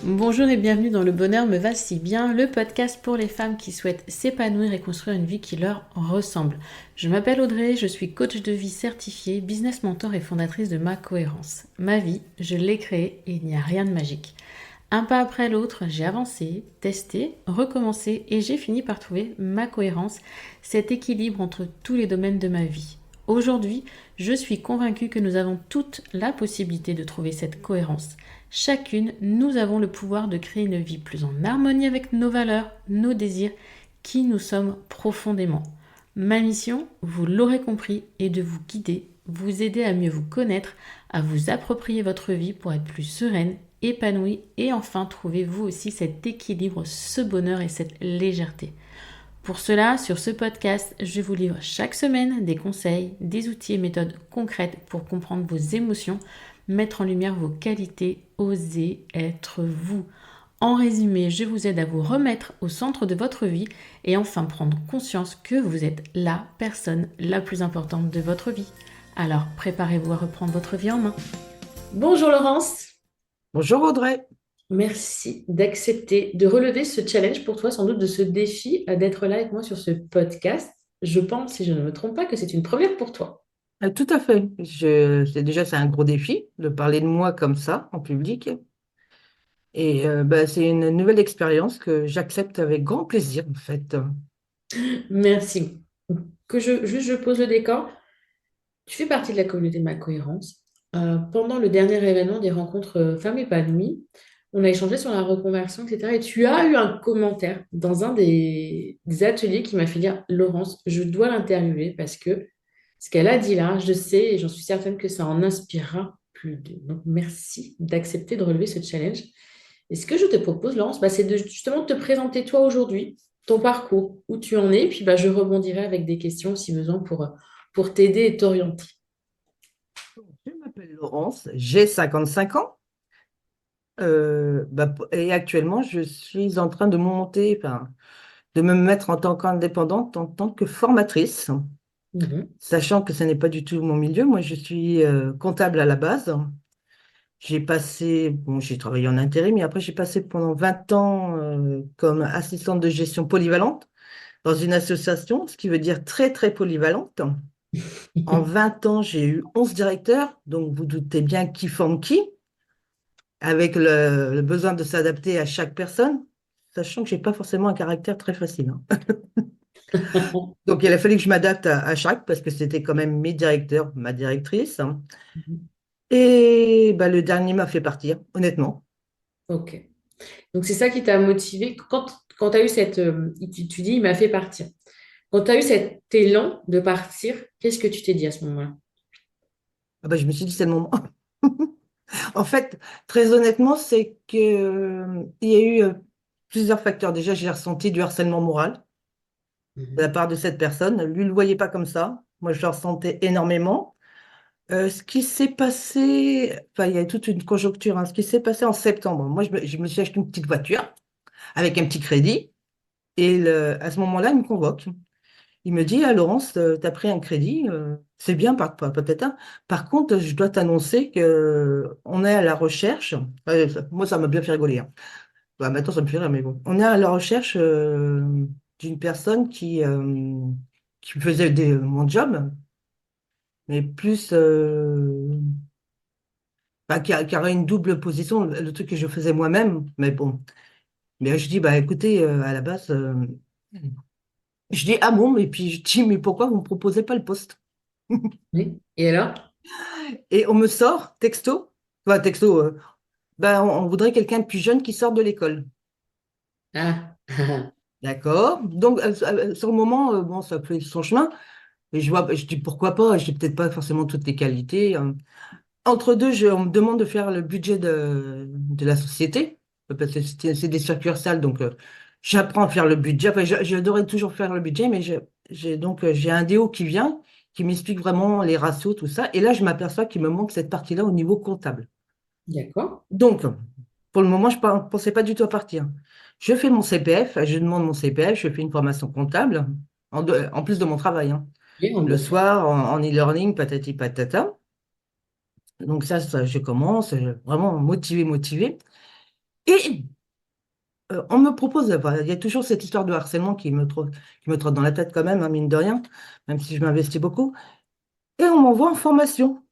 Bonjour et bienvenue dans Le Bonheur me va si bien, le podcast pour les femmes qui souhaitent s'épanouir et construire une vie qui leur ressemble. Je m'appelle Audrey, je suis coach de vie certifiée, business mentor et fondatrice de Ma Cohérence. Ma vie, je l'ai créée et il n'y a rien de magique. Un pas après l'autre, j'ai avancé, testé, recommencé et j'ai fini par trouver ma cohérence, cet équilibre entre tous les domaines de ma vie. Aujourd'hui, je suis convaincue que nous avons toute la possibilité de trouver cette cohérence. Chacune, nous avons le pouvoir de créer une vie plus en harmonie avec nos valeurs, nos désirs, qui nous sommes profondément. Ma mission, vous l'aurez compris, est de vous guider, vous aider à mieux vous connaître, à vous approprier votre vie pour être plus sereine, épanouie et enfin trouver vous aussi cet équilibre, ce bonheur et cette légèreté. Pour cela, sur ce podcast, je vous livre chaque semaine des conseils, des outils et méthodes concrètes pour comprendre vos émotions, mettre en lumière vos qualités, oser être vous. En résumé, je vous aide à vous remettre au centre de votre vie et enfin prendre conscience que vous êtes la personne la plus importante de votre vie. Alors préparez-vous à reprendre votre vie en main. Bonjour Laurence, Bonjour Audrey. merci d'accepter de relever ce challenge pour toi, sans doute de ce défi d'être là avec moi sur ce podcast. Je pense, si je ne me trompe pas, que c'est une première pour toi. Tout à fait. C'est un gros défi de parler de moi comme ça en public. Et c'est une nouvelle expérience que j'accepte avec grand plaisir en fait. Merci. Je pose le décor. Tu fais partie de la communauté de ma cohérence. Pendant le dernier événement des rencontres femmes épanouies, on a échangé sur la reconversion, etc. Et tu as eu un commentaire dans un des ateliers qui m'a fait dire, Laurence, je dois l'interviewer parce que ce qu'elle a dit là, je sais et j'en suis certaine que ça en inspirera plus de. Donc, merci d'accepter de relever ce challenge. Et ce que je te propose, Laurence, c'est de justement te présenter toi aujourd'hui, ton parcours, où tu en es, puis je rebondirai avec des questions si besoin pour t'aider et t'orienter. Je m'appelle Laurence, j'ai 55 ans. Et actuellement, je suis en train de monter, enfin, de me mettre en tant qu'indépendante, en tant que formatrice, Mhm. sachant que ce n'est pas du tout mon milieu. Moi, je suis comptable à la base. J'ai travaillé en intérim, mais après j'ai passé pendant 20 ans comme assistante de gestion polyvalente dans une association, ce qui veut dire très très polyvalente. En 20 ans, j'ai eu 11 directeurs, donc vous doutez bien qui forme qui, avec le besoin de s'adapter à chaque personne, sachant que j'ai pas forcément un caractère très facile, hein. Donc il a fallu que je m'adapte à chaque, parce que c'était quand même mes directeurs, ma directrice, hein. Et le dernier m'a fait partir, honnêtement. Ok. Donc, c'est ça qui t'a motivé. Quand tu as eu cette. Tu dis, il m'a fait partir. Quand tu as eu cet élan de partir, qu'est-ce que tu t'es dit à ce moment-là? Je me suis dit, c'est le moment. En fait, très honnêtement, c'est que, il y a eu plusieurs facteurs. Déjà, j'ai ressenti du harcèlement moral de la Mhm. part de cette personne. Lui, ne le voyait pas comme ça. Moi, je le ressentais énormément. Ce qui s'est passé, enfin, il y a toute une conjoncture, hein. Ce qui s'est passé en septembre, moi, je me suis acheté une petite voiture avec un petit crédit. Et à ce moment-là, il me convoque. Il me dit, ah, Laurence, tu as pris un crédit, c'est bien, peut-être. Hein. Par contre, je dois t'annoncer que on est à la recherche. Moi, ça m'a bien fait rigoler, hein. Maintenant, ça me fait rire, mais bon. On est à la recherche d'une personne qui faisait mon job, mais plus qui aurait une double position, le truc que je faisais moi-même. Mais bon. Mais je dis, bah écoutez, à la base, je dis, ah bon, et puis je dis, mais pourquoi vous ne me proposez pas le poste? Oui. Et alors? Et on me sort, texto, enfin texto, on voudrait quelqu'un de plus jeune qui sort de l'école. Ah. D'accord. Donc, sur le moment, bon, ça fait son chemin. Et je dis pourquoi pas, j'ai peut-être pas forcément toutes les qualités, hein. Entre deux, on me demande de faire le budget de la société, parce que c'est des succursales, donc j'apprends à faire le budget. Enfin, j'adorais toujours faire le budget, mais j'ai un DO qui vient, qui m'explique vraiment les ratios, tout ça. Et là, je m'aperçois qu'il me manque cette partie-là au niveau comptable. D'accord. Donc, pour le moment, je ne pensais pas du tout à partir. Je fais mon CPF, je demande mon CPF, je fais une formation comptable, en plus de mon travail, hein. Et Le bon. soir, en e-learning, patati patata. Donc ça, je commence, vraiment motivé, motivé. Et on me propose, enfin, il y a toujours cette histoire de harcèlement qui me trotte dans la tête quand même, hein, mine de rien, même si je m'investis beaucoup. Et on m'envoie en formation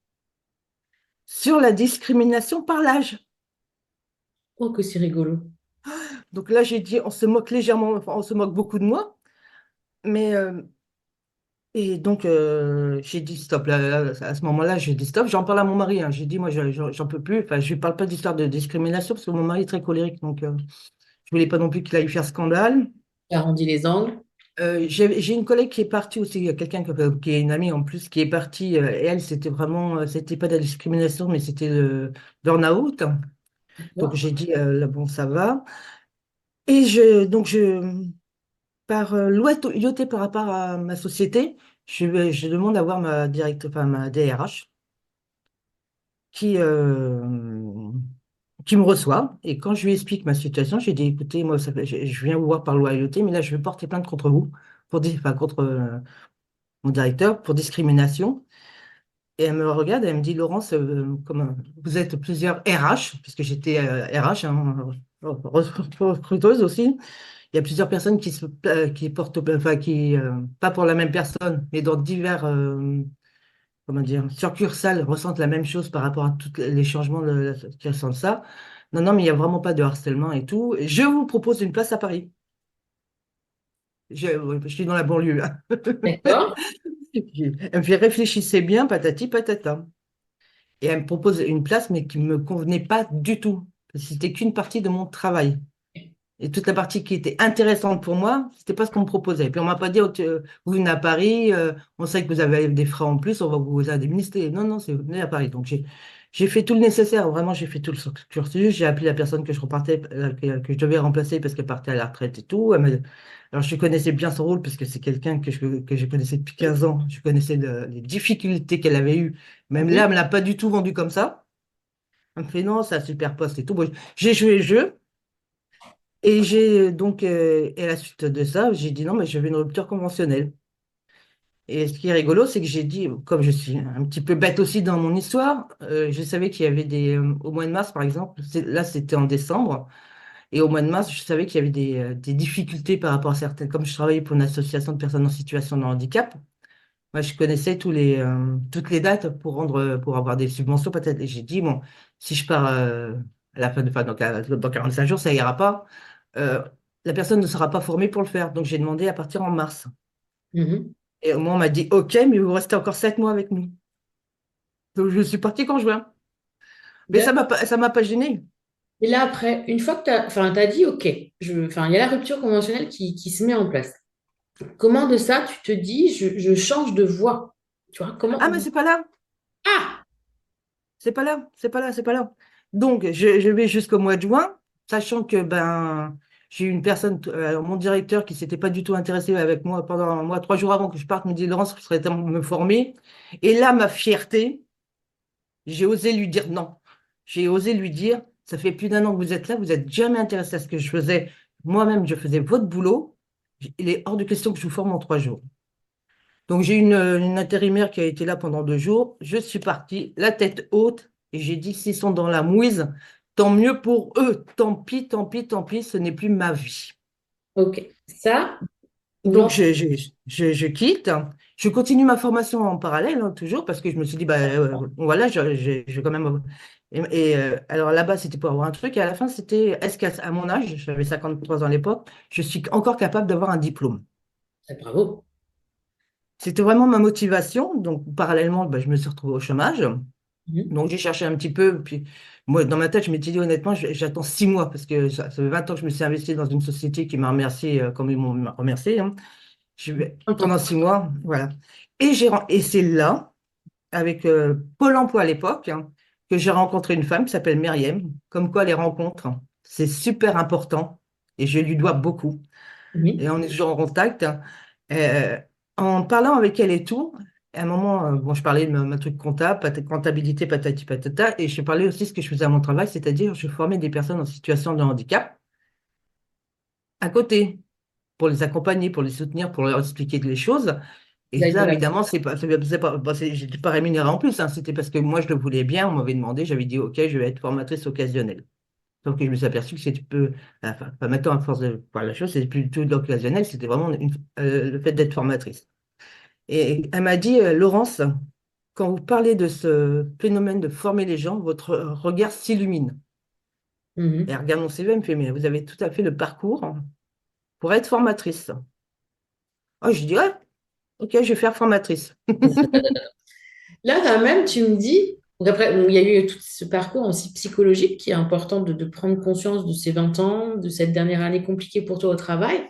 sur la discrimination par l'âge. Oh, que c'est rigolo. Donc là, j'ai dit, on se moque légèrement, enfin, on se moque beaucoup de moi, mais et donc j'ai dit stop. À ce moment-là, j'ai dit stop. J'en parle à mon mari, hein. J'ai dit, moi, j'en peux plus. Enfin, je ne parle pas d'histoire de discrimination parce que mon mari est très colérique, donc je voulais pas non plus qu'il aille faire scandale. Arrondis les angles. J'ai une collègue qui est partie aussi, il y a quelqu'un qui est une amie en plus, qui est partie, et elle, c'était vraiment, c'était pas de la discrimination, mais c'était le burn-out. Donc D'accord. j'ai dit, là, bon, ça va. Donc par loyauté par rapport à ma société, je demande à voir enfin, ma DRH qui, qui me reçoit. Et quand je lui explique ma situation, j'ai dit, écoutez, moi, je viens vous voir par loyauté, mais là, je vais porter plainte contre vous, enfin, contre mon directeur pour discrimination. Et elle me regarde et elle me dit, Laurence, vous êtes plusieurs RH, puisque j'étais RH, hein, recruteuse aussi. Il y a plusieurs personnes qui portent, enfin, pas pour la même personne, mais dans divers, comment dire, succursales ressentent la même chose par rapport à tous les changements qui ressentent ça. Non, non, mais il n'y a vraiment pas de harcèlement et tout. Je vous propose une place à Paris. Je suis dans la banlieue, hein. D'accord. Elle me fait réfléchissez bien, patati patata. Et elle me propose une place, mais qui ne me convenait pas du tout. C'était qu'une partie de mon travail. Et toute la partie qui était intéressante pour moi, c'était pas ce qu'on me proposait. Puis on m'a pas dit, oh, vous venez à Paris, on sait que vous avez des frais en plus, on va vous indemniser. Non, non, c'est vous venez à Paris. Donc j'ai fait tout le nécessaire, vraiment, j'ai fait tout le cursus. J'ai appelé la personne que je repartais, que je devais remplacer parce qu'elle partait à la retraite et tout. Alors je connaissais bien son rôle parce que c'est quelqu'un que je connaissais depuis 15 ans. Je connaissais les difficultés qu'elle avait eues. Même là, Oui. elle me l'a pas du tout vendu comme ça. Elle me fait non, c'est un super poste et tout. Bon, j'ai joué le jeu. Et et à la suite de ça, j'ai dit non, mais je veux une rupture conventionnelle. Et ce qui est rigolo, c'est que j'ai dit, comme je suis un petit peu bête aussi dans mon histoire, je savais qu'il y avait au mois de mars, par exemple, là c'était en décembre, et au mois de mars, je savais qu'il y avait des difficultés par rapport à certaines, comme je travaillais pour une association de personnes en situation de handicap, moi je connaissais toutes les dates pour avoir des subventions peut-être. Et j'ai dit, bon, si je pars à la fin de, enfin, dans 45 jours, ça ira pas. euh, la personne ne sera pas formée pour le faire. Donc, j'ai demandé à partir en mars. Mhm. Et au moins, on m'a dit, OK, mais vous restez encore 7 mois avec nous. Donc, je suis partie qu'en juin. Mais D'accord. ça m'a pas gênée. Et là, après, une fois que tu as, enfin, t'as dit, OK, enfin, il y a la rupture conventionnelle qui se met en place. Comment de ça, tu te dis, je change de voie? Tu vois, comment? Ah, mais c'est pas là. Ah! C'est pas là. C'est pas là. C'est pas là. Donc, je vais jusqu'au mois de juin, sachant que ben, j'ai eu une personne, mon directeur, qui s'était pas du tout intéressé avec moi pendant un mois, 3 jours avant que je parte, me dit, Laurence, je serais temps de me former. Et là, ma fierté, j'ai osé lui dire non. J'ai osé lui dire, ça fait plus d'1 an que vous êtes là, vous n'êtes jamais intéressé à ce que je faisais. Moi-même, je faisais votre boulot. Il est hors de question que je vous forme en 3 jours. Donc, j'ai une intérimaire qui a été là pendant 2 jours. Je suis partie, la tête haute, et j'ai dit, s'ils sont dans la mouise, tant mieux pour eux. Tant pis, tant pis, tant pis, ce n'est plus ma vie. OK. Ça, Donc, non. je quitte. Je continue ma formation en parallèle, hein, toujours, parce que je me suis dit, bah, voilà, je vais quand même. Alors là-bas, c'était pour avoir un truc, et à la fin, c'était, est-ce qu'à mon âge, j'avais 53 ans à l'époque, je suis encore capable d'avoir un diplôme? Bravo. C'était vraiment ma motivation. Donc, parallèlement, bah, je me suis retrouvée au chômage. Mhm. Donc, j'ai cherché un petit peu. Puis, moi, dans ma tête, je m'étais dit, honnêtement, j'attends 6 mois, parce que ça fait 20 ans que je me suis investi dans une société qui m'a remercié comme ils m'ont remercié, hein. J'entends. Pendant 6 mois, voilà. Et c'est là, avec Pôle emploi à l'époque, hein, que j'ai rencontré une femme qui s'appelle Myriam. Comme quoi, les rencontres, hein, c'est super important et je lui dois beaucoup. Et Oui. on est toujours en contact, hein. Euh, En parlant avec elle et tout, à un moment, bon, je parlais de ma truc comptable, comptabilité, patati patata, et je parlais aussi de ce que je faisais à mon travail, c'est-à-dire je formais des personnes en situation de handicap à côté pour les accompagner, pour les soutenir, pour leur expliquer les choses. Vous Et avez de ça, la- évidemment, c'est pas, bon, j'étais pas rémunéré en plus, hein. C'était parce que moi, je le voulais bien. On m'avait demandé, j'avais dit, OK, je vais être formatrice occasionnelle. Sauf que je me suis aperçu que c'était peu, enfin, pas maintenant à force de voir la chose, c'était plus du tout de l'occasionnel, c'était vraiment le fait d'être formatrice. Et elle m'a dit, Laurence, quand vous parlez de ce phénomène de former les gens, votre regard s'illumine. Et elle Mhm. regarde mon CV, elle me fait, mais vous avez tout à fait le parcours pour être formatrice. Oh, je dis, ouais, ok, je vais faire formatrice. Là, quand même, tu me dis, donc après, bon, il y a eu tout ce parcours aussi psychologique qui est important de prendre conscience de ces 20 ans, de cette dernière année compliquée pour toi au travail.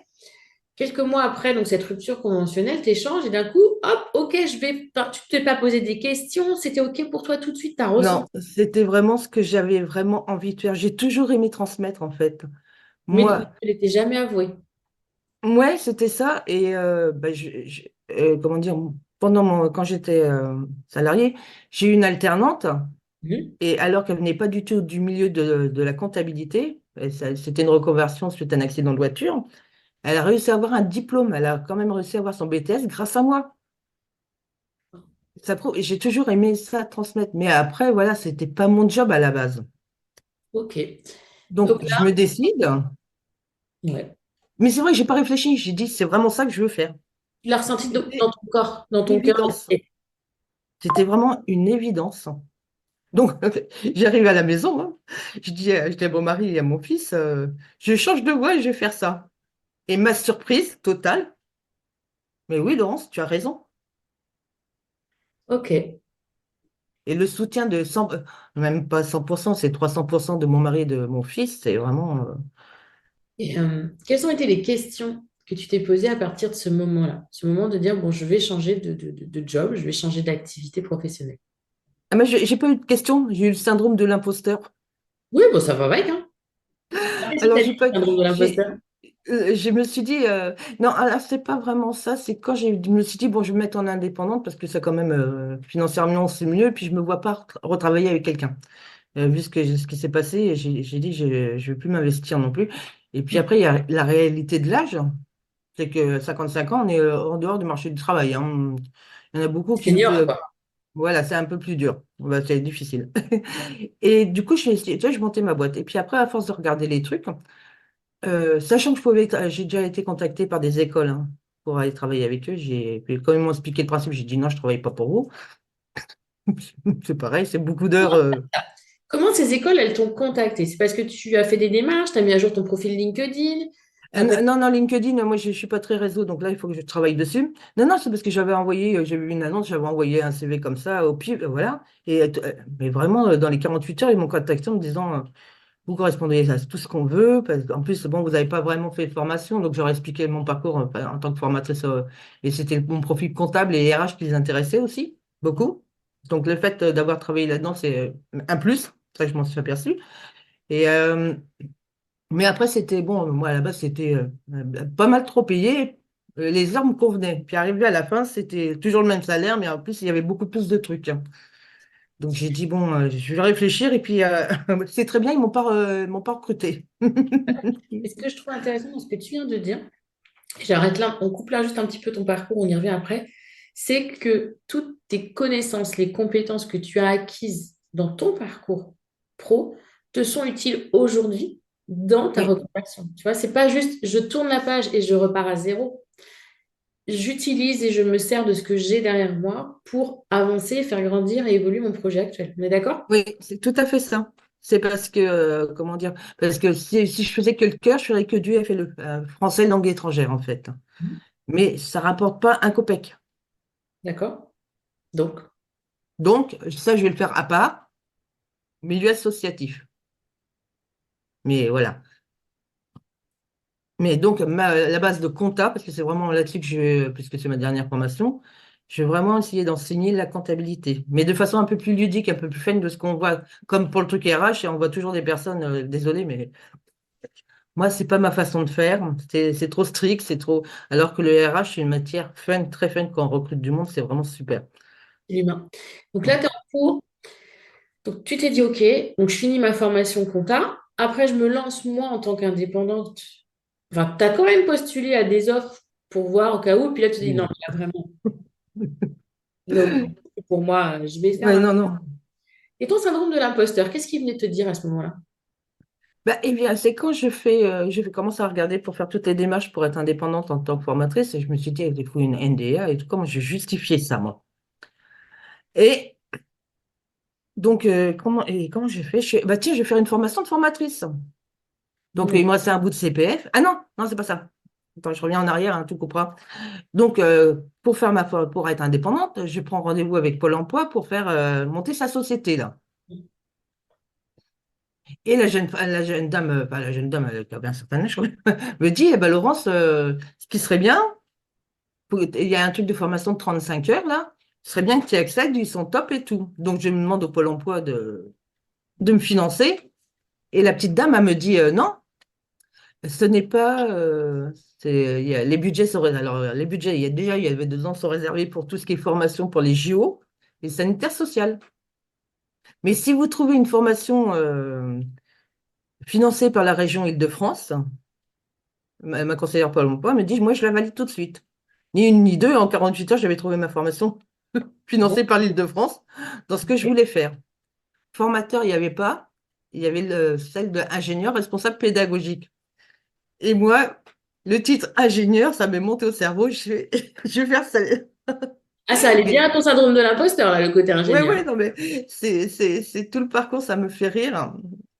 Quelques mois après, donc cette rupture conventionnelle, t'échanges et d'un coup, hop, ok, je vais, enfin, tu t'es pas posé des questions, c'était ok pour toi tout de suite, t'as Non, ressenti, c'était vraiment ce que j'avais vraiment envie de faire. J'ai toujours aimé transmettre, en fait. mais tu Moi, ne l'étais jamais avoué. ouais, c'était ça. Et bah, comment dire, quand j'étais salariée, j'ai eu une alternante. Mhm. Et alors qu'elle venait pas du tout du milieu de la comptabilité, et c'était une reconversion suite à un accident de voiture, elle a réussi à avoir un diplôme. Elle a quand même réussi à avoir son BTS grâce à moi. Ça prouve, et j'ai toujours aimé ça transmettre. Mais après, voilà, c'était pas mon job à la base. Ok. Donc, Donc je là, me décide. ouais. Mais c'est vrai que j'ai pas réfléchi. J'ai dit, c'est vraiment ça que je veux faire. Tu l'as ressenti dans C'était ton corps, dans une ton cœur. évidence. C'était vraiment une évidence. Donc, j'arrive à la maison, hein. Je dis à mon mari et à mon fils, je change de voie et je vais faire ça. Et ma surprise totale, mais oui, Laurence, tu as raison. Ok. Et le soutien de 100, même pas 100%, c'est 300% de mon mari et de mon fils, c'est vraiment. Et quelles ont été les questions que tu t'es posées à partir de ce moment-là? Ce moment de dire, bon, je vais changer de job, je vais changer d'activité professionnelle. Ah, mais j'ai pas eu de question, j'ai eu le syndrome de l'imposteur. Oui, bon, ça va avec, hein. Qu'est-ce que Alors, tu as j'ai dit, pas. le syndrome de l'imposteur? Je me suis dit, non, alors, c'est pas vraiment ça, c'est quand je me suis dit, bon, je vais me mettre en indépendante parce que ça, quand même, financièrement, c'est mieux, puis je me vois pas retravailler avec quelqu'un. Vu ce qui s'est passé, j'ai dit, je vais plus m'investir non plus. Et puis après, il y a la réalité de l'âge. C'est que 55 ans, on est en dehors du marché du travail, hein. Il y en a beaucoup qui ne Senior, peuvent. quoi. Voilà, c'est un peu plus dur. Bah, c'est difficile. Et du coup, tu vois, je montais ma boîte. Et puis après, à force de regarder les trucs, sachant que j'ai déjà été contactée par des écoles, hein, pour aller travailler avec eux, puis quand ils m'ont expliqué le principe, j'ai dit non, je ne travaille pas pour vous. C'est pareil, c'est beaucoup d'heures. Comment ces écoles, elles t'ont contacté? C'est parce que tu as fait des démarches, tu as mis à jour ton profil LinkedIn, parce Non, non, LinkedIn, moi, je ne suis pas très réseau, donc là, il faut que je travaille dessus. Non, non, c'est parce que j'avais envoyé, j'ai vu une annonce, j'avais envoyé un CV comme ça, au pied, voilà. Mais vraiment, dans les 48 heures, ils m'ont contacté en me disant, vous correspondez à tout ce qu'on veut. En plus, bon, vous n'avez pas vraiment fait de formation, donc j'aurais expliqué mon parcours en tant que formatrice, et c'était mon profil comptable et RH qui les intéressait aussi, beaucoup. Donc, le fait d'avoir travaillé là-dedans, c'est un plus, ça, je m'en suis aperçu. Et, mais après, c'était bon, moi à la base, c'était pas mal trop payé. Les heures me convenaient. Puis arrivé à la fin, c'était toujours le même salaire, mais en plus, il y avait beaucoup plus de trucs, hein. Donc j'ai dit, bon, je vais réfléchir. Et puis, c'est très bien, ils m'ont pas recruté. et ce que je trouve intéressant dans ce que tu viens de dire, j'arrête là, on coupe là juste un petit peu ton parcours, on y revient après, c'est que toutes tes connaissances, les compétences que tu as acquises dans ton parcours pro te sont utiles aujourd'hui dans ta Oui, reconversion. Tu vois, c'est pas juste je tourne la page et je repars à zéro. J'utilise et je me sers de ce que j'ai derrière moi pour avancer, faire grandir et évoluer mon projet actuel. On est d'accord? oui, c'est tout à fait ça. C'est parce que, comment dire, parce que si je faisais que le cœur, je ferais que du FLE, français langue étrangère, en fait. Mhm. Mais ça rapporte pas un copec. D'accord? Donc, Donc, ça, je vais le faire à part, milieu associatif. Mais voilà. Mais donc, la base de compta, parce que c'est vraiment là-dessus que puisque c'est ma dernière formation, je vais vraiment essayer d'enseigner la comptabilité, mais de façon un peu plus ludique, un peu plus fun de ce qu'on voit, comme pour le truc RH, et on voit toujours des personnes, désolé, mais moi, c'est pas ma façon de faire, c'est trop strict, c'est trop. Alors que le RH, c'est une matière fun, très fun, quand on recrute du monde, c'est vraiment super. c'est l'humain. Donc là, tu es en cours. Donc, tu t'es dit, OK, donc je finis ma formation compta. Après, je me lance moi en tant qu'indépendante. Enfin, tu as quand même postulé à des offres pour voir au cas où. Puis là, tu te dis, non, Oui. là, vraiment, no go. Pour moi, je vais faire Ouais, ma... non, non. Et ton syndrome de l'imposteur, qu'est-ce qui venait te dire à ce moment-là? Bah, eh bien, c'est quand je vais commencer à regarder pour faire toutes les démarches pour être indépendante en tant que formatrice, et je me suis dit, il faut une NDA et tout, comment je justifiais ça, moi. Et donc, comment j'ai fait? Bah, tiens, je vais faire une formation de formatrice. Donc, Ouais. il me restait un bout de CPF. Ah non, non, c'est pas ça. Attends, je reviens en arrière, hein, tout coupera. Donc, pour être indépendante, je prends rendez-vous avec Pôle emploi pour faire monter sa société, là. Et la jeune dame, pas la jeune dame, elle a bien un certain âge, quand même, me dit, eh ben, Laurence, ce qui serait bien, il y a un truc de formation de 35 heures, là, ce serait bien que tu y accèdes, ils sont top et tout. Donc, je me demande au Pôle emploi de me financer. Et la petite dame, elle me dit, non, ce n'est pas, les budgets sont, alors, les budgets, il y avait 2 ans, sont réservés pour tout ce qui est formation pour les JO, les sanitaires sociales. Mais si vous trouvez une formation financée par la région Île-de-France, ma conseillère Pôle emploi me dit, moi, je la valide tout de suite. Ni une ni deux, en 48 heures, j'avais trouvé ma formation financée par l'Île-de-France dans ce que je voulais faire. Formateur, il n'y avait pas. Il y avait celle d'ingénieur responsable pédagogique. Et moi, le titre ingénieur, ça m'est monté au cerveau. Je vais faire ça. Ah, ça allait bien Et à ton syndrome de l'imposteur, là, le côté ouais, ingénieur. ouais, non, mais c'est tout le parcours, ça me fait rire.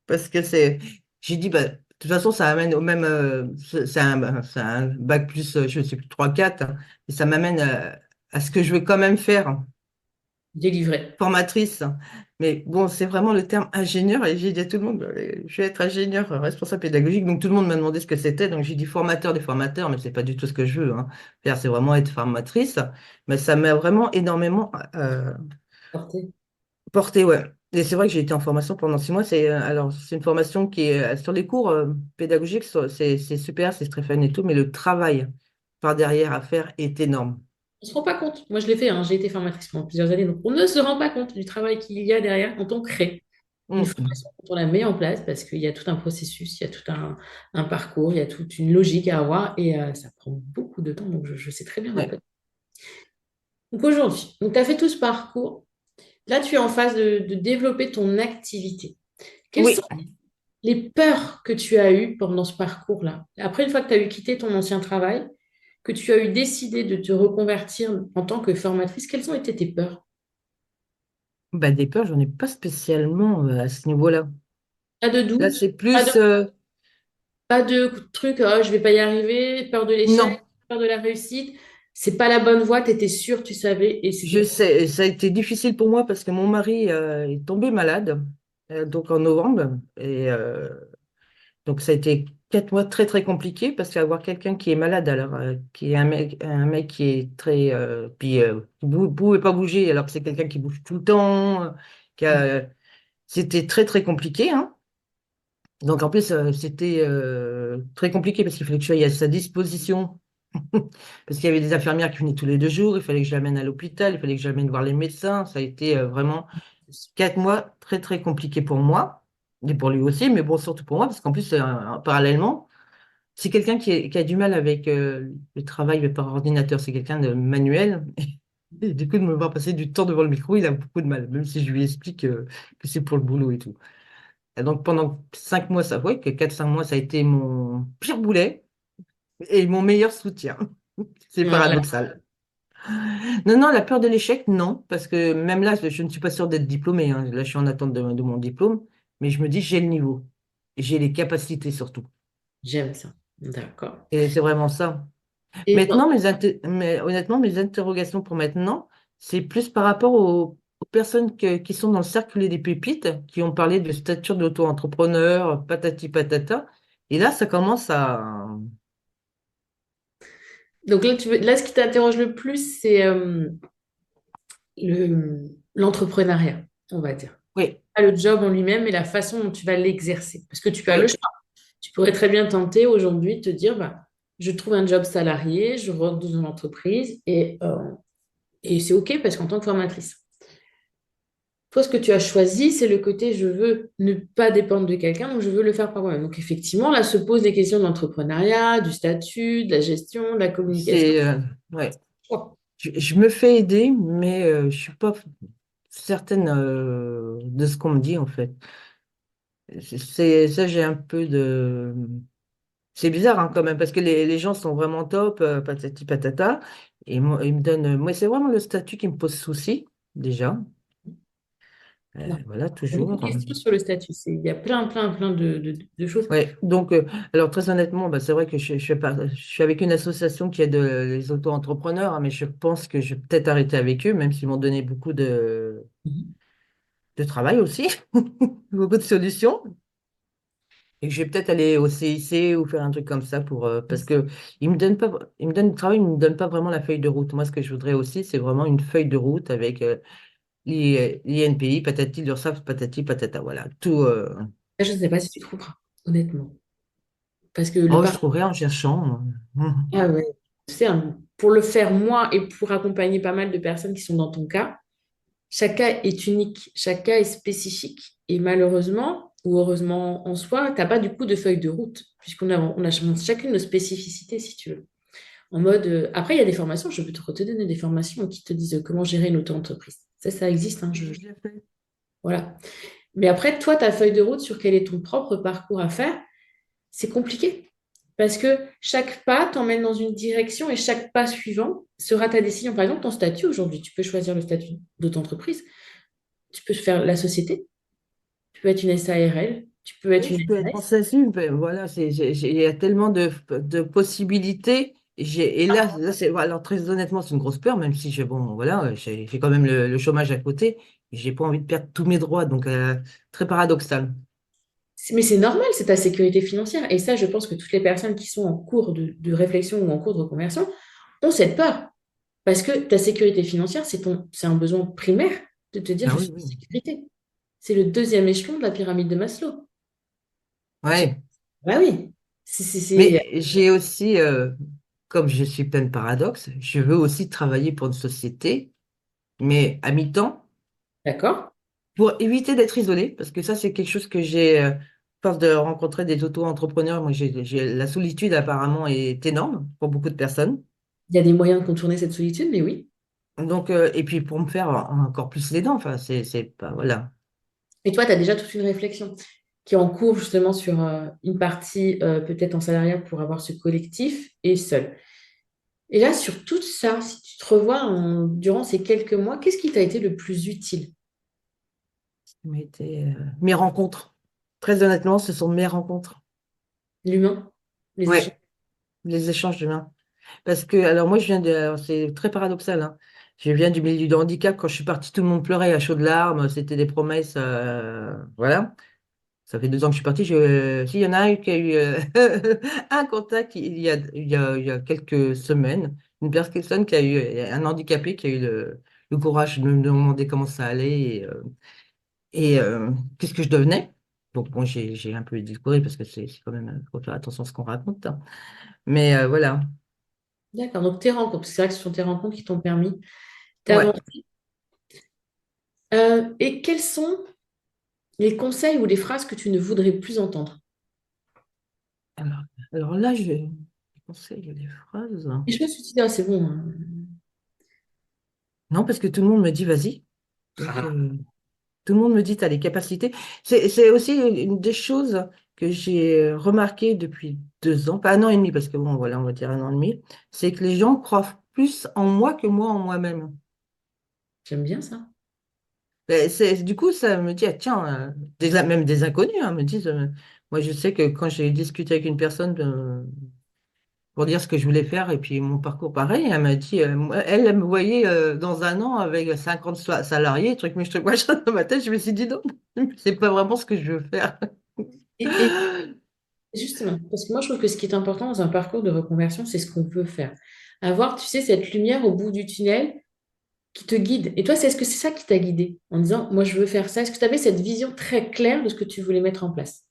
Parce que j'ai dit, bah, de toute façon, ça amène au même, c'est un bac plus, je ne sais plus, 3 4 hein, et ça m'amène à ce que je veux quand même faire, Délivré. formatrice. Mais bon, c'est vraiment le terme ingénieur, et j'ai dit à tout le monde, je vais être ingénieur responsable pédagogique. Donc tout le monde m'a demandé ce que c'était. Donc j'ai dit formateur des formateurs, mais c'est pas du tout ce que je veux, hein. C'est vraiment être formatrice. Mais ça m'a vraiment énormément Porté. porté, ouais. Et c'est vrai que j'ai été en formation pendant 6 mois. C'est une formation qui est sur les cours pédagogiques, c'est super, c'est très fun et tout, mais le travail par derrière à faire est énorme. On ne se rend pas compte. Moi, je l'ai fait, hein. J'ai été formatrice pendant plusieurs années, donc on ne se rend pas compte du travail qu'il y a derrière quand on crée une Mm. formation, quand on la met en place, parce qu'il y a tout un processus, il y a tout un parcours, il y a toute une logique à avoir, et ça prend beaucoup de temps, donc je sais très bien de quoi. Ouais. Donc aujourd'hui, tu as fait tout ce parcours. Là, tu es en phase de développer ton activité. Quelles sont Oui. les peurs que tu as eues pendant ce parcours-là? Après, une fois que tu as eu quitté ton ancien travail, que tu as eu décidé de te reconvertir en tant que formatrice, quelles ont été tes peurs? Bah, des peurs, j'en ai pas spécialement à ce niveau-là. Pas de Là, doute, c'est plus... pas de truc, oh, je vais pas y arriver, peur de non, l'échec, peur de la réussite. C'est pas la bonne voie, tu étais sûre, tu savais, et c'était je sais, ça a été difficile pour moi parce que mon mari est tombé malade, donc en novembre. Et donc, ça a été 4 mois très, très compliqués parce qu'avoir quelqu'un qui est malade, alors, qui est un mec qui est très... puis, qui pouvait pas bouger, alors que c'est quelqu'un qui bouge tout le temps. C'était très, très compliqué, hein. Donc, en plus, c'était très compliqué parce qu'il fallait que je sois à sa disposition. Parce qu'il y avait des infirmières qui venaient tous les 2 jours, il fallait que je l'amène à l'hôpital, il fallait que je l'amène voir les médecins. Ça a été vraiment 4 mois très, très compliqués pour moi, et pour lui aussi, mais bon, surtout pour moi, parce qu'en plus, parallèlement, c'est quelqu'un qui a du mal avec le travail par ordinateur, c'est quelqu'un de manuel. Et du coup, de me voir passer du temps devant le micro, il a beaucoup de mal, même si je lui explique que c'est pour le boulot et tout. Et donc, pendant 5 mois, ça, ouais, que 4 5 mois, ça a été mon pire boulet et mon meilleur soutien. C'est voilà, paradoxal. Non, non, la peur de l'échec, non, parce que même là, je ne suis pas sûre d'être diplômée, hein. Là, je suis en attente de mon diplôme, mais je me dis, j'ai le niveau, j'ai les capacités surtout. j'aime ça. D'accord. Et c'est vraiment ça. Et Maintenant, mais honnêtement, mes interrogations pour maintenant, c'est plus par rapport aux personnes qui sont dans le cercle des pépites, qui ont parlé de statut d'auto-entrepreneur, patati patata. Et là, ça commence à... donc là, là, ce qui t'interroge le plus, c'est l'entrepreneuriat, on va dire. Oui, Pas le job en lui-même, mais la façon dont tu vas l'exercer. Parce que tu as le oui, choix. Tu pourrais très bien tenter aujourd'hui de te dire, bah, je trouve un job salarié, je rentre dans une entreprise et c'est OK parce qu'en tant que formatrice. Toi, ce que tu as choisi, c'est le côté je veux ne pas dépendre de quelqu'un, donc je veux le faire par moi-même. Donc effectivement, là se posent des questions d'entrepreneuriat, du statut, de la gestion, de la communication. c'est... ouais. Je me fais aider, mais je suis pas certaine de ce qu'on me dit en fait. Ça, j'ai un peu de. C'est bizarre hein, quand même, parce que les gens sont vraiment top, patati patata. Et moi, ils me donnent. Moi, c'est vraiment le statut qui me pose souci, déjà. Non. Voilà, Il y a beaucoup toujours. de questions sur le statut. Il y a plein de choses. Ouais, donc, alors très honnêtement, bah, c'est vrai que je suis avec une association qui aide les auto-entrepreneurs, hein, mais je pense que je vais peut-être arrêter avec eux, même s'ils m'ont donné beaucoup de travail aussi, beaucoup de solutions. Et que je vais peut-être aller au CIC ou faire un truc comme ça parce que ils me donnent pas, ils me donnent le travail, ils me donnent pas vraiment la feuille de route. Moi, ce que je voudrais aussi, c'est vraiment une feuille de route avec l'INPI, patati, l'URSSAF, patati, patata. Voilà, tout. Je ne sais pas si tu trouveras, honnêtement. Parce que le Oh, je parcours, trouverai en cherchant. ah ouais, tu sais, pour le faire moi et pour accompagner pas mal de personnes qui sont dans ton cas, chaque cas est unique, chaque cas est spécifique. Et malheureusement, ou heureusement en soi, tu n'as pas du coup de feuille de route, puisqu'on a chacune nos spécificités, si tu veux. En mode, après, il y a des formations, je peux te donner des formations qui te disent comment gérer une auto-entreprise. Ça existe, hein, J'ai déjà fait. voilà. Mais après, toi, ta feuille de route sur quel est ton propre parcours à faire, c'est compliqué. Parce que chaque pas t'emmène dans une direction et chaque pas suivant sera ta décision. Par exemple, ton statut aujourd'hui, tu peux choisir le statut d'auto-entreprise, tu peux faire la société, tu peux être une SARL, tu peux être Oui, une je peux être en SAS. SASU, mais voilà, il y a tellement de possibilités. Et là c'est, voilà, alors très honnêtement, c'est une grosse peur, même si bon, voilà, j'ai quand même le chômage à côté. J'ai pas envie de perdre tous mes droits, donc très paradoxal. Mais c'est normal, c'est ta sécurité financière. Et ça, je pense que toutes les personnes qui sont en cours de réflexion ou en cours de reconversion ont cette peur. Parce que ta sécurité financière, c'est un besoin primaire de te dire Ah je oui, suis en oui. sécurité. C'est le deuxième échelon de la pyramide de Maslow. Ouais. Bah oui. Mais j'ai aussi, comme je suis plein de paradoxes, je veux aussi travailler pour une société, mais à mi-temps, D'accord? pour éviter d'être isolé, parce que ça, c'est quelque chose que à force de rencontrer des auto-entrepreneurs, moi, la solitude apparemment est énorme pour beaucoup de personnes. Il y a des moyens de contourner cette solitude, mais oui. Donc, et puis pour me faire encore plus les dents, enfin, c'est pas, voilà. Et toi, tu as déjà toute une réflexion qui est en cours justement sur une partie peut-être en salariat pour avoir ce collectif et seul. Et là, sur tout ça, si tu te revois durant ces quelques mois, qu'est-ce qui t'a été le plus utile? Mais mes rencontres. Très honnêtement, ce sont mes rencontres. L'humain, les échanges. Ouais, les échanges humains. Parce que, alors moi, alors, c'est très paradoxal, hein. Je viens du milieu du handicap. Quand je suis partie, tout le monde pleurait à chaudes larmes. C'était des promesses, voilà. Ça fait 2 ans que je suis partie. S'il y en a un qui a eu un contact il y a quelques semaines, une personne qui a eu un handicapé qui a eu le courage de me demander comment ça allait et qu'est-ce que je devenais. Donc bon, j'ai un peu discouru parce que c'est quand même, faut faire attention à ce qu'on raconte, hein. Mais voilà. D'accord, donc tes rencontres, c'est vrai que ce sont tes rencontres qui t'ont permis Ouais. d'avancer. Et quels sont les conseils ou les phrases que tu ne voudrais plus entendre? Alors, alors là, je vais conseiller des phrases. Et je me suis dit, ah, c'est bon, hein. Non, parce que tout le monde me dit vas-y. Donc, Ah, tout le monde me dit, tu as les capacités. C'est aussi une des choses que j'ai remarqué depuis 2 ans, pas 1 an et demi, parce que bon, voilà, on va dire 1 an et demi, c'est que les gens croient plus en moi que moi en moi-même. j'aime bien ça. Ben, du coup, ça me dit, ah, tiens, même des inconnus hein, me disent, moi je sais que quand j'ai discuté avec une personne pour dire ce que je voulais faire et puis mon parcours pareil, elle m'a dit, elle me voyait dans 1 an avec 50 salariés, truc, mais je truc, machin, dans ma tête, je me suis dit, non, c'est pas vraiment ce que je veux faire. Et justement, parce que moi, je trouve que ce qui est important dans un parcours de reconversion, c'est ce qu'on veut faire. Avoir, tu sais, cette lumière au bout du tunnel qui te guide. Et toi, est-ce que c'est ça qui t'a guidé en disant, moi, je veux faire ça? Est-ce que tu avais cette vision très claire de ce que tu voulais mettre en place?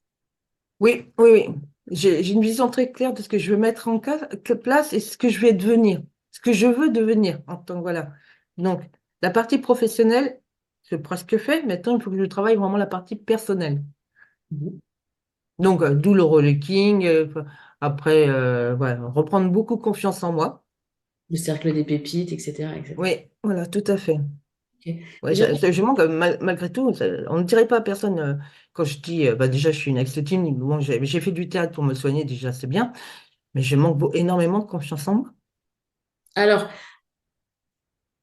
Oui, oui, oui. J'ai une vision très claire de ce que je veux mettre en place et ce que je vais devenir, ce que je veux devenir en tant que voilà. Donc, la partie professionnelle, c'est presque fait. Maintenant, il faut que je travaille vraiment la partie personnelle. Mhm. Donc, d'où le relooking. Après, voilà, reprendre beaucoup confiance en moi. Le cercle des pépites, etc., etc. Oui, voilà, tout à fait. Ok. Ouais, Déjà, je manque, malgré tout, on ne dirait pas à personne, quand je dis, bah, déjà, je suis une ex-team, bon, j'ai fait du théâtre pour me soigner, déjà, c'est bien, mais je manque énormément de confiance en moi. alors,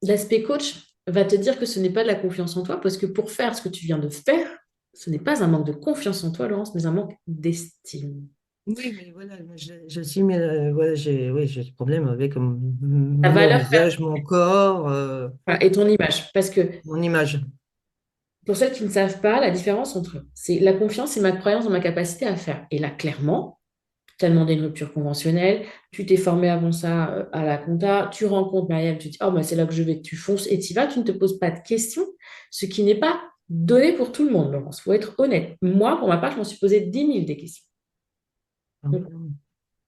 l'aspect coach va te dire que ce n'est pas de la confiance en toi, parce que pour faire ce que tu viens de faire, ce n'est pas un manque de confiance en toi, Laurence, mais un manque d'estime. Oui, mais voilà, moi, je suis, mais, voilà, oui, j'ai ce problème avec Ta mon valeur visage, mon corps, voilà, et ton image. Parce que mon image. pour ceux qui ne savent pas, la différence entre c'est la confiance et ma croyance dans ma capacité à faire. Et là, clairement, tu as demandé une rupture conventionnelle, tu t'es formé avant ça à la compta, tu rencontres Marielle, tu dis, oh, bah, c'est là que je vais, tu fonces et tu y vas, tu ne te poses pas de questions, ce qui n'est pas donné pour tout le monde, Laurence. Il faut être honnête. Moi, pour ma part, je m'en suis posé 10 000 des questions. Donc,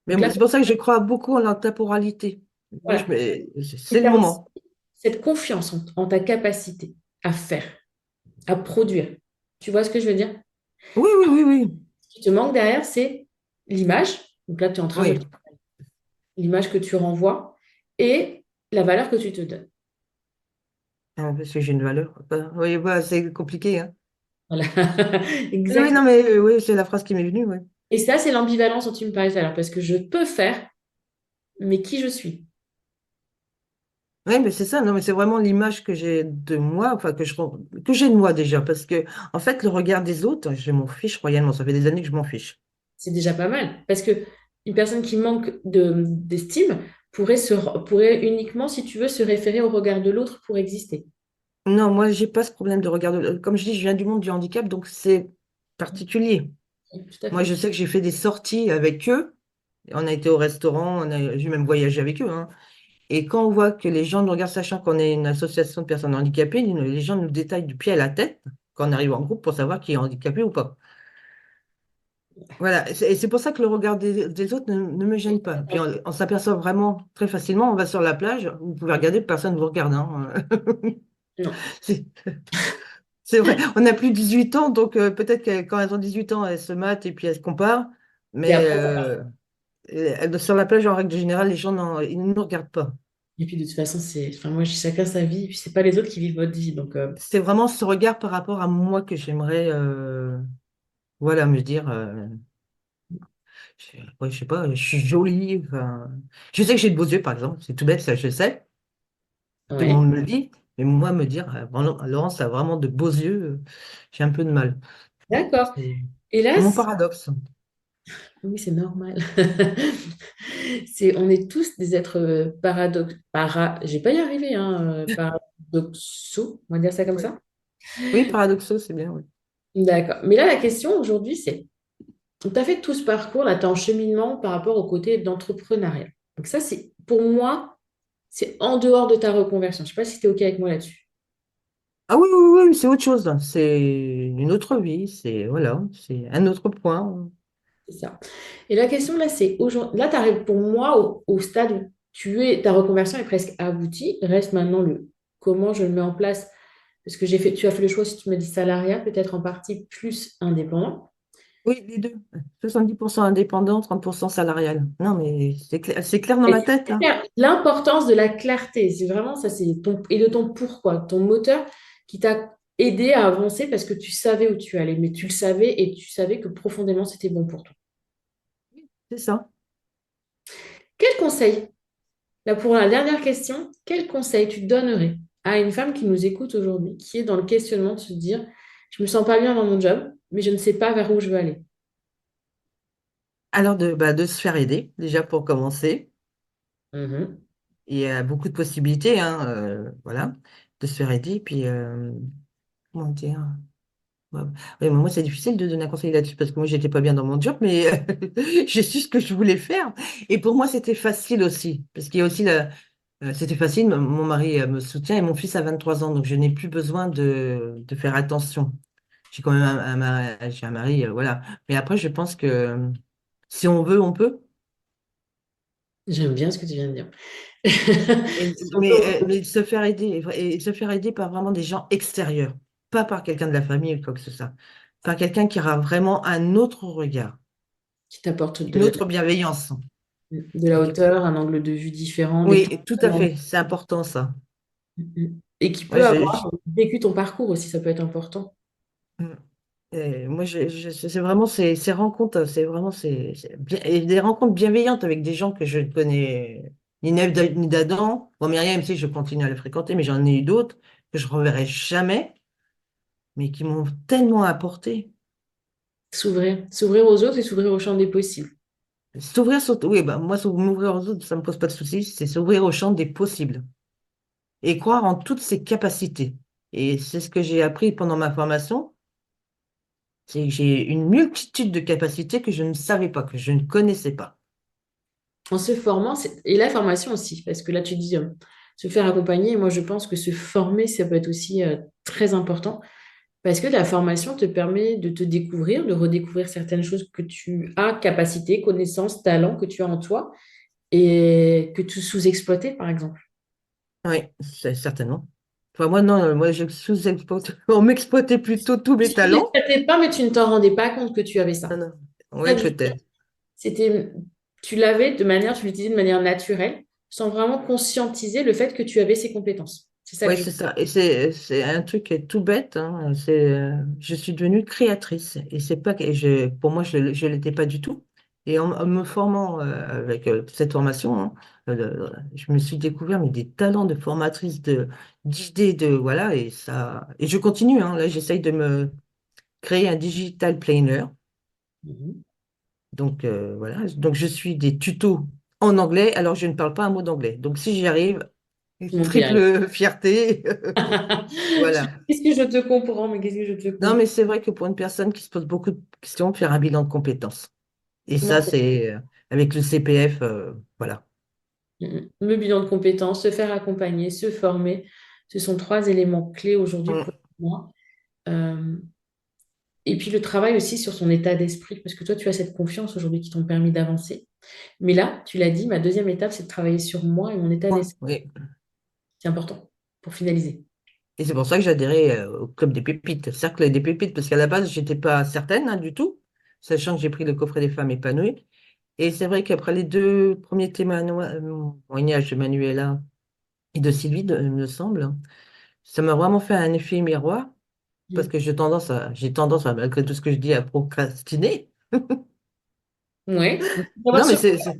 Mais donc là, c'est pour ça que je crois beaucoup en la temporalité. Moi, voilà. Et c'est tu le as aussi moment. cette confiance en ta capacité à faire, à produire. Tu vois ce que je veux dire? Oui, oui, oui, oui. Ce qui te manque derrière, c'est l'image. Donc là, tu es en train de Oui. l'image que tu renvoies et la valeur que tu te donnes. Ah, parce que j'ai une valeur. Oui, voilà, c'est compliqué, hein. Voilà. Oui, oui, Exactement. non, mais oui, c'est la phrase qui m'est venue, oui. Et ça, c'est l'ambivalence dont tu me parlais tout à l'heure, parce que je peux faire, mais qui je suis? Oui, mais c'est ça, non, mais c'est vraiment l'image que j'ai de moi, enfin, que j'ai de moi déjà, parce que, en fait, le regard des autres, je m'en fiche royalement, ça fait des années que je m'en fiche. C'est déjà pas mal. Parce que une personne qui manque d'estime pourrait uniquement, si tu veux, se référer au regard de l'autre pour exister. Non, moi, j'ai pas ce problème de regard. Comme je dis, je viens du monde du handicap, donc c'est particulier. Oui, tout à Moi, fait. je sais que j'ai fait des sorties avec eux. On a été au restaurant, j'ai même voyagé avec eux, hein. Et quand on voit que les gens nous regardent, sachant qu'on est une association de personnes handicapées, les gens nous détaillent du pied à la tête quand on arrive en groupe pour savoir qui est handicapé ou pas. Voilà, et c'est pour ça que le regard des autres ne me gêne pas. Puis on s'aperçoit vraiment très facilement, on va sur la plage, vous pouvez regarder, personne ne vous regarde, hein. Non. C'est c'est vrai, on n'a plus 18 ans, donc peut-être que quand elles ont 18 ans, elles se matent et puis elles se comparent. Et Mais après, sur la plage, en règle générale, les gens ils ne nous regardent pas. et puis de toute façon, enfin, moi, chacun sa vie, et puis c'est pas les autres qui vivent votre vie. Donc, C'est vraiment ce regard par rapport à moi que j'aimerais, voilà, me dire, ouais, je sais pas, je suis jolie. Enfin, je sais que j'ai de beaux yeux, par exemple, c'est tout bête, ça, je sais. Tout le ouais. monde me le dit. Mais moi, me dire, Laurence a vraiment de beaux yeux, j'ai un peu de mal. D'accord. C'est Et là, c'est mon paradoxe. oui, c'est normal. On est tous des êtres j'ai pas y arrivé, hein, paradoxaux, on va dire ça comme Oui, ça. oui, paradoxaux, c'est bien, oui. D'accord. Mais là, la question aujourd'hui, c'est, tu as fait tout ce parcours, là, tu es en cheminement par rapport au côté d'entrepreneuriat. Donc ça, c'est, pour moi, c'est en dehors de ta reconversion. Je sais pas si tu es OK avec moi là-dessus. Ah oui, oui, oui, oui, c'est autre chose, hein. C'est une autre vie, c'est voilà, c'est un autre point. C'est ça. Et la question là, c'est aujourd'hui, là, tu arrives pour moi au stade où ta reconversion est presque aboutie. Reste maintenant le comment je le mets en place. Parce que tu as fait le choix, si tu me dis salariat, peut-être en partie plus indépendant. Oui, les deux. 70% indépendant, 30% salarial. Non, mais c'est clair dans Et ma tête, c'est hein. clair, l'importance de la clarté, c'est vraiment ça, et de ton pourquoi, ton moteur qui t'a aidé à avancer parce que tu savais où tu allais, mais tu le savais et tu savais que profondément c'était bon pour toi. C'est ça. Quel conseil, là pour la dernière question, quel conseil tu donnerais à une femme qui nous écoute aujourd'hui, qui est dans le questionnement de se dire, je me sens pas bien dans mon job, mais je ne sais pas vers où je veux aller. Alors de se faire aider, déjà pour commencer. Mhm. Il y a beaucoup de possibilités, hein, voilà, de se faire aider. Puis, comment dire? Ouais. Oui, mais moi, c'est difficile de donner un conseil là-dessus parce que moi, j'étais pas bien dans mon job, mais j'ai su ce que je voulais faire. Et pour moi, c'était facile aussi. Parce qu'il y a aussi c'était facile, mon mari me soutient et mon fils a 23 ans, donc je n'ai plus besoin de faire attention. J'ai quand même j'ai un mari, voilà. Mais après, je pense que si on veut, on peut. J'aime bien ce que tu viens de dire. Mais se faire aider, et se faire aider par vraiment des gens extérieurs, pas par quelqu'un de la famille ou quoi que ce soit. Par quelqu'un qui aura vraiment un autre regard, Qui t'apporte une autre bienveillance. de la hauteur, un angle de vue différent, des Oui, tout à positionnements. fait, c'est important ça. et qui Moi, peut avoir vécu ton parcours aussi, ça peut être important. mm. Moi, c'est vraiment ces rencontres, c'est vraiment et des rencontres bienveillantes avec des gens que je ne connais ni Neb ni d'Adam. Bon, Myriam, même si je continue à le fréquenter, mais j'en ai eu d'autres que je reverrai jamais, mais qui m'ont tellement apporté. S'ouvrir aux autres et s'ouvrir au champ des possibles. S'ouvrir surtout, oui, bah, moi, m'ouvrir aux autres, ça me pose pas de soucis, c'est s'ouvrir au champ des possibles et croire en toutes ses capacités. Et c'est ce que j'ai appris pendant ma formation, c'est que j'ai une multitude de capacités que je ne savais pas, que je ne connaissais pas. En se formant, et la formation aussi, parce que là tu dis se faire accompagner, et moi je pense que se former, ça peut être aussi très important, parce que la formation te permet de te découvrir, de redécouvrir certaines choses que tu as, capacités, connaissances, talents que tu as en toi, et que tu sous-exploitais par exemple. Oui, c'est certainement. Enfin, moi, non, moi, je sous-exploite, on m'exploitait plutôt tous Tu mes ne talents. l'exploitais pas, mais tu ne t'en rendais pas compte que tu avais Non, ça. non. Ça Oui, que je veux dire. peut-être. C'était, tu l'avais de manière, tu l'utilisais de manière naturelle, sans vraiment conscientiser le fait que tu avais ces compétences. C'est ça que Oui, je c'est ça. Et c'est un truc qui est tout bête, hein. Je suis devenue créatrice. Et c'est pas que pour moi, je l'étais pas du tout. Et en me formant avec cette formation, hein, je me suis découvert mais des talents de formatrice, d'idées, de voilà. Et je continue. Hein. Là, j'essaye de me créer un digital planner. Mhm. Donc voilà, donc je suis des tutos en anglais, alors je ne parle pas un mot d'anglais. Donc si j'y arrive, Tout le monde peut y arriver. triple fierté. Voilà. Qu'est-ce que je te comprends, mais qu'est-ce que je te Non, comprends? mais c'est vrai que pour une personne qui se pose beaucoup de questions, faire un bilan de compétences. Et Non, ça, c'est avec le CPF, voilà. le bilan de compétences, se faire accompagner, se former, ce sont trois éléments clés aujourd'hui Mm. pour moi. Euh, et puis le travail aussi sur son état d'esprit, parce que toi, tu as cette confiance aujourd'hui qui t'ont permis d'avancer. Mais là, tu l'as dit, ma deuxième étape, c'est de travailler sur moi et mon état Ouais, d'esprit. oui. C'est important pour finaliser. Et c'est pour ça que j'ai adhéré au Club des Pépites, Cercle des Pépites, parce qu'à la base, j'étais pas certaine hein, du tout, sachant que j'ai pris le coffret des femmes épanouies. Et c'est vrai qu'après les deux premiers témoignages de Manuela et de Sylvie, il me semble, ça m'a vraiment fait un effet miroir, parce Mm. que j'ai tendance à, malgré tout ce que je dis, à procrastiner. Ouais. On va Non, mais sur...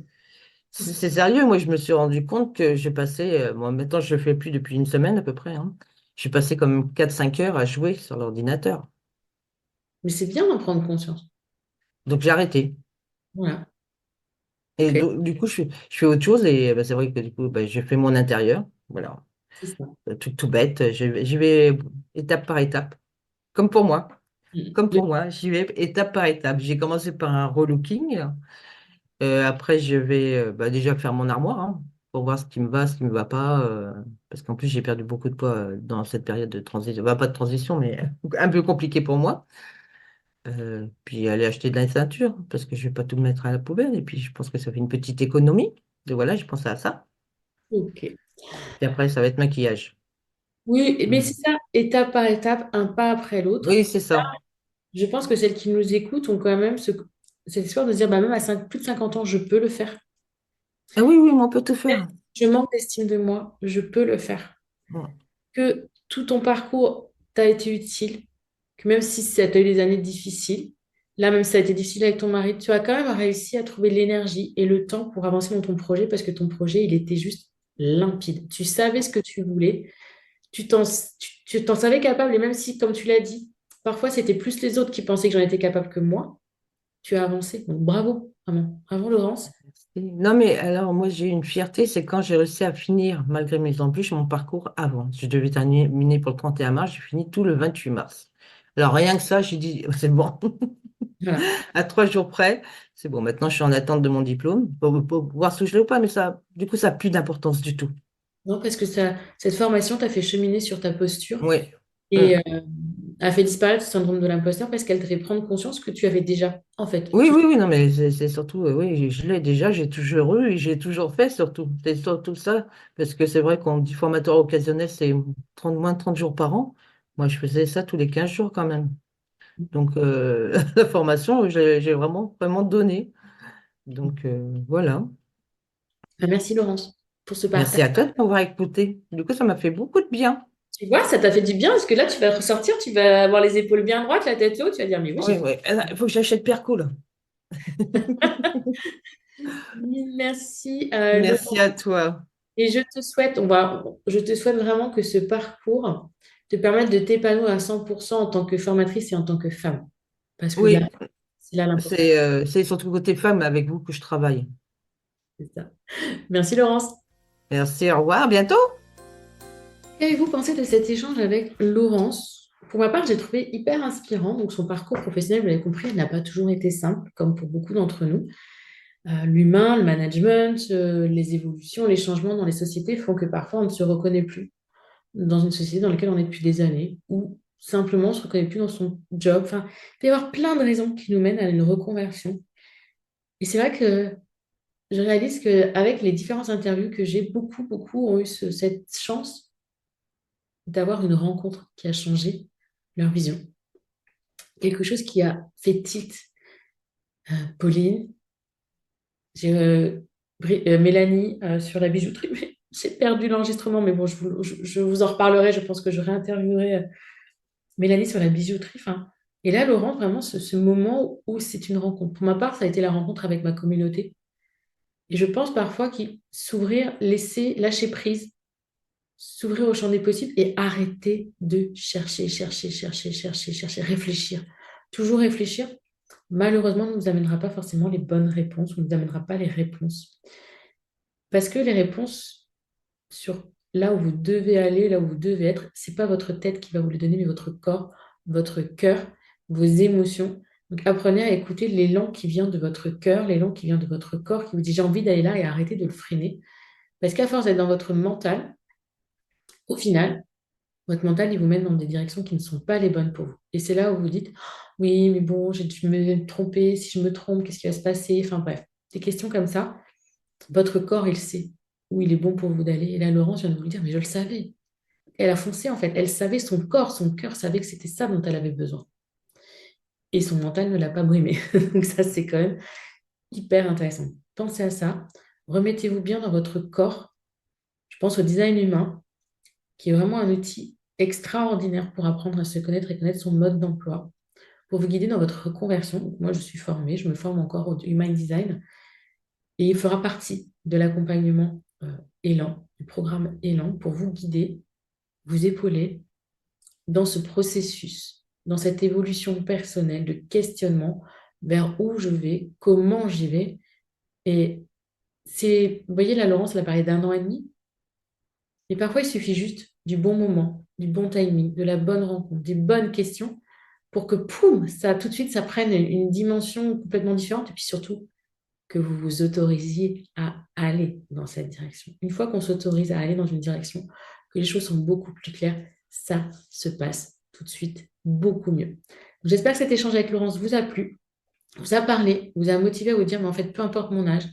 c'est sérieux. Moi, je me suis rendu compte que j'ai passé, moi, maintenant, je le fais plus depuis une semaine à peu près, hein. J'ai passé comme 4 5 heures à jouer sur l'ordinateur. Mais c'est bien d'en prendre conscience. Donc, j'ai arrêté. Voilà. Et Ok, du coup, je fais autre chose et bah, c'est vrai que du coup, bah, je fais mon intérieur. Voilà. c'est ça. Truc tout bête. J'y vais étape par étape. Comme pour moi. Mm. Comme pour moi. J'y vais étape par étape. J'ai commencé par un relooking. Après, je vais bah, déjà faire mon armoire hein, pour voir ce qui me va, ce qui me va pas. Parce qu'en plus, j'ai perdu beaucoup de poids dans cette période de transition. Bah, pas de transition, mais un peu compliqué pour moi. Puis aller acheter de la ceinture parce que je vais pas tout mettre à la poubelle. Et puis, je pense que ça fait une petite économie. Donc voilà, je pense à ça. Ok. Puis après, ça va être maquillage. Oui, mais c'est Mhm. ça, étape par étape, un pas après l'autre. Oui, c'est ça. Je pense que celles qui nous écoutent ont quand même cette histoire de se dire, bah, même à plus de 50 ans, je peux le faire. Ah oui, oui, mais on peut tout faire. Je manque d'estime de moi, je peux le faire. Mhm. Que tout ton parcours t'a été utile, que même si ça t'a eu des années difficiles, là, même si ça a été difficile avec ton mari, tu as quand même réussi à trouver l'énergie et le temps pour avancer dans ton projet parce que ton projet, il était juste limpide. Tu savais ce que tu voulais, tu t'en savais capable et même si, comme tu l'as dit, parfois c'était plus les autres qui pensaient que j'en étais capable que moi, tu as avancé. Donc bravo, vraiment. Bravo, Laurence. Non, mais alors, moi, j'ai une fierté, c'est quand j'ai réussi à finir, malgré mes embûches, mon parcours avant. Je devais terminer pour le 31 mars, j'ai fini tout le 28 mars. Alors, rien que ça, j'ai dit, c'est bon, Voilà. à 3 jours près, c'est bon. Maintenant, je suis en attente de mon diplôme pour voir si je l'ai ou pas, mais ça, du coup, ça n'a plus d'importance du tout. Non, parce que cette formation t'a fait cheminer sur ta posture Oui. et Mm. a fait disparaître ce syndrome de l'imposteur parce qu'elle te fait prendre conscience que tu avais déjà, en fait, Oui, tout oui, oui, non, mais c'est surtout, oui, je l'ai déjà, j'ai toujours eu et j'ai toujours fait surtout. C'est surtout ça, parce que c'est vrai qu'on dit formateur occasionnel, c'est 30 moins de 30 jours par an. Moi, je faisais ça tous les 15 jours quand même. Donc, la formation, j'ai vraiment, vraiment donné. Donc, voilà. Ah, merci, Laurence, pour ce Merci partage. à toi de m'avoir écouté. Du coup, ça m'a fait beaucoup de bien. Tu vois, ça t'a fait du bien parce que là, tu vas ressortir, tu vas avoir les épaules bien droites, la tête haute, tu vas dire, mais oui, j'ai Oui, fait. oui. Il faut que j'achète Perco, là. Mille merci, Merci Laurent. à toi. Et je te souhaite vraiment que ce parcours te permette de t'épanouir à 100% en tant que formatrice et en tant que femme. Parce que là, Oui, c'est là l'important. c'est surtout côté femme avec vous que je travaille. C'est ça. Merci, Laurence. Merci, au revoir, à bientôt. Qu'avez-vous pensé de cet échange avec Laurence? Pour ma part, j'ai trouvé hyper inspirant. Donc, son parcours professionnel, vous l'avez compris, il n'a pas toujours été simple, comme pour beaucoup d'entre nous. L'humain, le management, les évolutions, les changements dans les sociétés font que parfois on ne se reconnaît plus dans une société dans laquelle on est depuis des années, ou simplement on ne se reconnaît plus dans son job. Enfin, il peut y avoir plein de raisons qui nous mènent à une reconversion. Et c'est vrai que je réalise qu'avec les différentes interviews que j'ai, beaucoup ont eu cette chance d'avoir une rencontre qui a changé leur vision. Quelque chose qui a fait tilt. Pauline, j'ai Mélanie sur la bijouterie, mais j'ai perdu l'enregistrement, mais bon, je vous en reparlerai. Je pense que je réinterviewerai Mélanie sur la bijouterie. Enfin, et là, Laurent, vraiment, ce moment où c'est une rencontre. Pour ma part, ça a été la rencontre avec ma communauté. Et je pense parfois qu'il s'ouvrir, laisser, lâcher prise, s'ouvrir au champ des possibles et arrêter de chercher, réfléchir. Toujours réfléchir, malheureusement, ne nous amènera pas forcément les bonnes réponses, ne nous amènera pas les réponses. Parce que les réponses sur là où vous devez aller, là où vous devez être, c'est pas votre tête qui va vous les donner, mais votre corps, votre cœur, vos émotions. Donc apprenez à écouter l'élan qui vient de votre cœur, l'élan qui vient de votre corps, qui vous dit j'ai envie d'aller là et arrêtez de le freiner. Parce qu'à force d'être dans votre mental, au final, votre mental, il vous mène dans des directions qui ne sont pas les bonnes pour vous. Et c'est là où vous dites, oui, mais bon, j'ai dû me tromper, si je me trompe, qu'est-ce qui va se passer? Enfin bref, des questions comme ça. Votre corps, il sait où il est bon pour vous d'aller. Et là, Laurence vient de vous le dire, mais je le savais. Elle a foncé en fait. Elle savait son corps, son cœur savait que c'était ça dont elle avait besoin. Et son mental ne l'a pas brimé. Donc ça, c'est quand même hyper intéressant. Pensez à ça. Remettez-vous bien dans votre corps. Je pense au design humain, qui est vraiment un outil extraordinaire pour apprendre à se connaître et connaître son mode d'emploi, pour vous guider dans votre reconversion. Donc, moi, je suis formée, je me forme encore au Human Design et il fera partie de l'accompagnement Élan, du programme Élan, pour vous guider, vous épauler dans ce processus, dans cette évolution personnelle de questionnement vers où je vais, comment j'y vais. Et vous voyez, la Laurence, elle a parlé d'un an et demi, mais parfois il suffit juste du bon moment, du bon timing, de la bonne rencontre, des bonnes questions pour que, poum, ça tout de suite, ça prenne une dimension complètement différente et puis surtout que vous vous autorisiez à aller dans cette direction. Une fois qu'on s'autorise à aller dans une direction, que les choses sont beaucoup plus claires, ça se passe tout de suite beaucoup mieux. J'espère que cet échange avec Laurence vous a plu, vous a parlé, vous a motivé à vous dire, mais en fait, peu importe mon âge,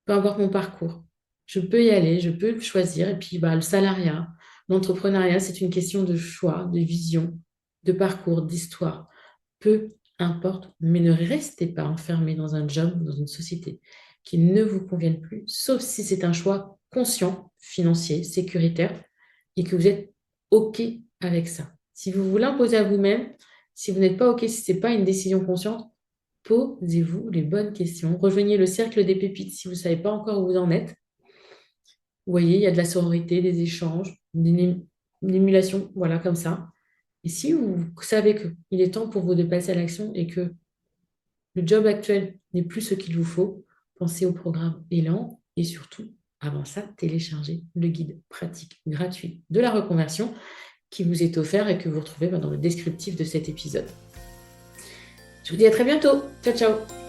peu importe mon parcours, je peux y aller, je peux choisir. Et puis, le salariat, l'entrepreneuriat, c'est une question de choix, de vision, de parcours, d'histoire. Peu importe, mais ne restez pas enfermé dans un job, dans une société qui ne vous convienne plus, sauf si c'est un choix conscient, financier, sécuritaire, et que vous êtes OK avec ça. Si vous vous l'imposez à vous-même, si vous n'êtes pas OK, si ce n'est pas une décision consciente, posez-vous les bonnes questions. Rejoignez le cercle des pépites si vous ne savez pas encore où vous en êtes. Vous voyez, il y a de la sororité, des échanges, une émulation, voilà, comme ça. Et si vous savez qu'il est temps pour vous de passer à l'action et que le job actuel n'est plus ce qu'il vous faut, pensez au programme Élan et surtout, avant ça, téléchargez le guide pratique gratuit de la reconversion qui vous est offert et que vous retrouvez dans le descriptif de cet épisode. Je vous dis à très bientôt. Ciao, ciao.